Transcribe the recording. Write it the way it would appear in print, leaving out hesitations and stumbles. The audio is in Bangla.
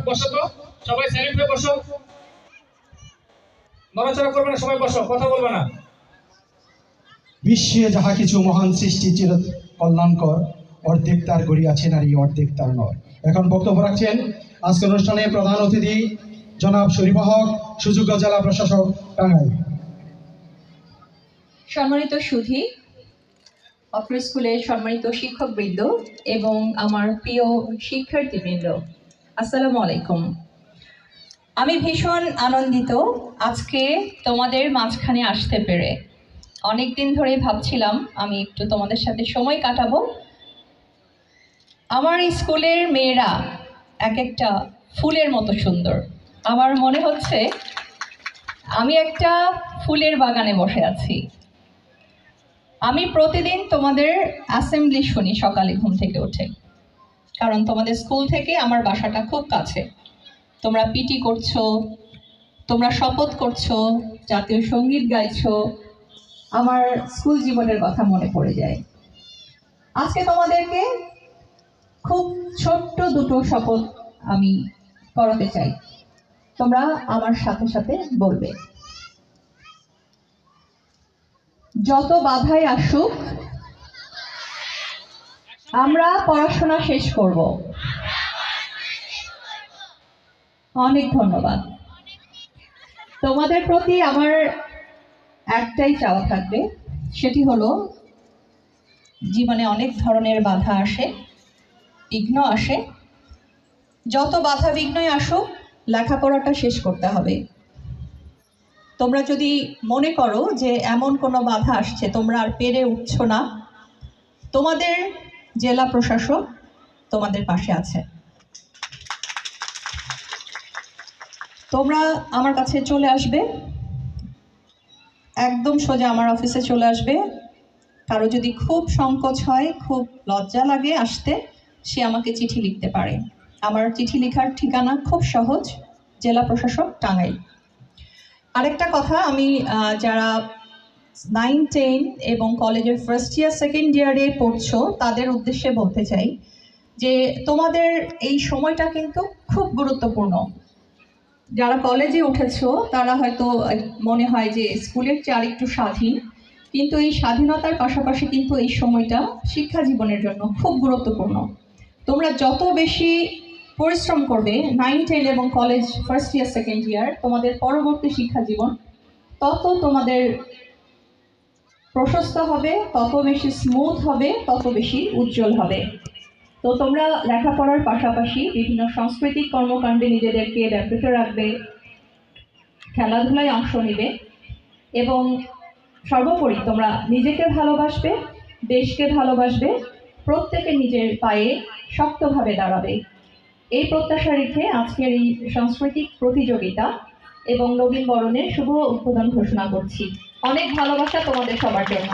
বসো তো, সবাই সাইলেন্ট হয়ে বসো, নড়াচড়া করবে না, সবাই বসো, কথা বলবে না। বিশ্বে যাহা কিছু মহান সৃষ্টি চির কল্যাণকর, অর্ধেক তার গড়িয়াছে নারী, অর্ধেক তার নর। এখন বক্তব্য রাখছেন আজকের অনুষ্ঠানে প্রধান অতিথি জনাব শরীফুল হক, সুযোগ্য জেলা প্রশাসক, টাঙ্গাইল। সম্মানিত সুধী, অত্র স্কুলের সম্মানিত শিক্ষকবৃন্দ এবং আমার প্রিয় শিক্ষার্থীবৃন্দ, আসসালামু আলাইকুম। আমি ভীষণ আনন্দিত আজকে তোমাদের মাঝখানে আসতে পেরে। অনেক দিন ধরে ভাবছিলাম আমি একটু তোমাদের সাথে সময় কাটাবো। আমার স্কুলের মেয়েরা এক একটা ফুলের মতো সুন্দর। আমার মনে হচ্ছে আমি একটা ফুলের বাগানে বসে আছি। আমি প্রতিদিন তোমাদের অ্যাসেম্বলি শুনি সকালে ঘুম থেকে উঠে, কারণ তোমাদের স্কুল থেকে আমার বাসাটা খুব কাছে। তোমরা পিটি করছো, তোমরা শপথ করছো, জাতীয় সঙ্গীত গাইছো, আমার স্কুল জীবনের কথা মনে পড়ে যায়। আজকে তোমাদেরকে খুব ছোট্ট দুটো শপথ আমি করাতে চাই, তোমরা আমার সাথে সাথে বলবে। যত বাধাই আসুক আমরা পড়াশোনা শেষ করব। অনেক ধন্যবাদ। তোমাদের প্রতি আমার একটাই চাওয়া থাকবে, সেটি হলো জীবনে অনেক ধরনের বাধা আসে, বিঘ্ন আসে। যত বাধা বিঘ্নই আসুক লেখাপড়াটা শেষ করতে হবে। তোমরা যদি মনে করো যে এমন কোনো বাধা আসছে তোমরা আর পেরে উঠছো না, তোমাদের জেলা প্রশাসক তোমাদের পাশে আছে। তোমরা আমার কাছে চলে আসবে, একদম সোজা আমার অফিসে চলে আসবে। কারো যদি খুব সংকোচ হয়, খুব লজ্জা লাগে আসতে, সে আমাকে চিঠি লিখতে পারে। আমার চিঠি লেখার ঠিকানা খুব সহজ, জেলা প্রশাসক, টাঙ্গাইল। আরেকটা কথা, আমি যারা 9, 10 এবং কলেজের ফার্স্ট ইয়ার সেকেন্ড ইয়ারে পড়ছো তাদের উদ্দেশ্যে বলতে চাই যে তোমাদের এই সময়টা কিন্তু খুব গুরুত্বপূর্ণ। যারা কলেজে উঠেছো তারা হয়তো মনে হয় যে স্কুলের চেয়ে আরেকটু স্বাধীন, কিন্তু এই স্বাধীনতার পাশাপাশি কিন্তু এই সময়টা শিক্ষা জীবনের জন্য খুব গুরুত্বপূর্ণ। তোমরা যত বেশি পরিশ্রম করবে 9, 10 এবং college first year second year, তোমাদের পরবর্তী শিক্ষা জীবন তত তোমাদের প্রশস্ত হবে, তত বেশি স্মুথ হবে, তত বেশি উজ্জ্বল হবে। তো তোমরা লেখাপড়ার পাশাপাশি বিভিন্ন সাংস্কৃতিক কর্মকাণ্ডে নিজেদেরকে ব্যাপৃত রাখবে, খেলাধুলায় অংশ নিবে এবং সর্বোপরি তোমরা নিজেকে ভালোবাসবে, দেশকে ভালোবাসবে, প্রত্যেকে নিজের পায়ে শক্তভাবে দাঁড়াবে। এই প্রত্যাশা রেখে আজকের এই সাংস্কৃতিক প্রতিযোগিতা এবং নবীন বরণের শুভ উদ্বোধন ঘোষণা করছি। অনেক ভালোবাসা তোমাদের সবার জন্য।